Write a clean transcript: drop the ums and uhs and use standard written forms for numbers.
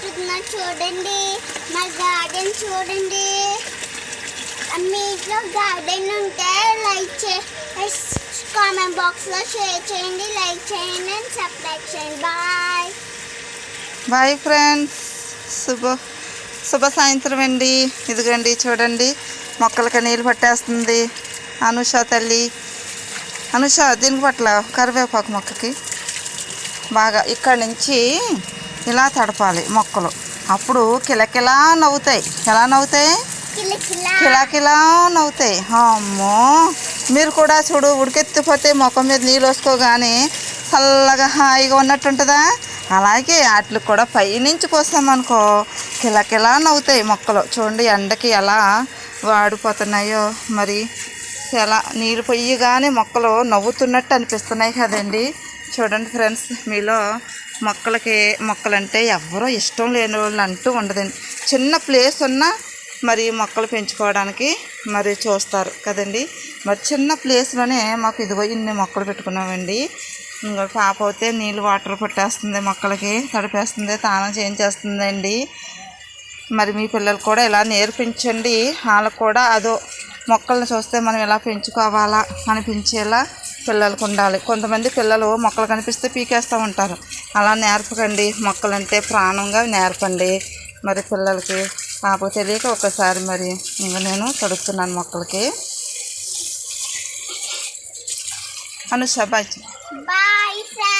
పెట్టుకున్నా చూడండి. మా గార్డెన్ చూడండి. మీ ఇంట్లో గార్డెన్ ఉంటే కామెంట్ బాక్స్లో షేర్ చేయండి, లైక్ చేయండి అండ్ సబ్స్క్రైబ్ చేయండి. Bye bye friends. శుభ సాయంత్రం అండి. ఇదిగోండి చూడండి, మొక్కలకి నీళ్ళు పట్టేస్తుంది అనుష తల్లి. అనుష దీనికి పట్ల కరివేపాకు మొక్కకి బాగా ఇక్కడి నుంచి ఇలా తడపాలి మొక్కలు. అప్పుడు కిలకిలా నవ్వుతాయి. ఎలా నవ్వుతాయి? కిలాకిలా నవ్వుతాయి. అమ్మో, మీరు కూడా చూడు, ఉడికెత్తిపోతే మొక్క మీద నీళ్ళు వేసుకోగానే చల్లగా హాయిగా ఉన్నట్టుంటుందా? అలాగే వాటికి కూడా పైనుంచి పోసామనుకో కిలకిలా నవ్వుతాయి మొక్కలు. చూడండి ఎండకి ఎలా వాడిపోతున్నాయో. మరి ఎలా నీళ్ళు పొయ్యగానే మొక్కలు నవ్వుతున్నట్టు అనిపిస్తున్నాయి కదండి. చూడండి ఫ్రెండ్స్, మీలో మొక్కలంటే ఎవరో ఇష్టం లేని వాళ్ళు అంటూ ఉండదండి. చిన్న ప్లేస్ ఉన్నా మరి మొక్కలు పెంచుకోవడానికి మరి చూస్తారు కదండి. మరి చిన్న ప్లేస్లోనే మాకు ఇదిగో ఇన్ని మొక్కలు పెట్టుకున్నామండి. ఇంకా పాప అయితే నీళ్ళు వాటర్ పట్టేస్తుంది, మొక్కలకి తడిపేస్తుంది, తానం చేయించేస్తుందండి. మరి మీ పిల్లలు కూడా ఇలా నేర్పించండి. వాళ్ళకు కూడా అదో మొక్కలను చూస్తే మనం ఎలా పెంచుకోవాలా అనిపించేలా పిల్లలకు ఉండాలి. కొంతమంది పిల్లలు మొక్కలు కనిపిస్తే పీకేస్తూ ఉంటారు. అలా నేర్పకండి. మొక్కలంటే ప్రాణంగా నేర్పండి మరి పిల్లలకి. పాప తెలియక ఒకసారి మరి ఇంకా నేను తడుస్తున్నాను మొక్కలకి. అనుష బాయ్. Bye friends.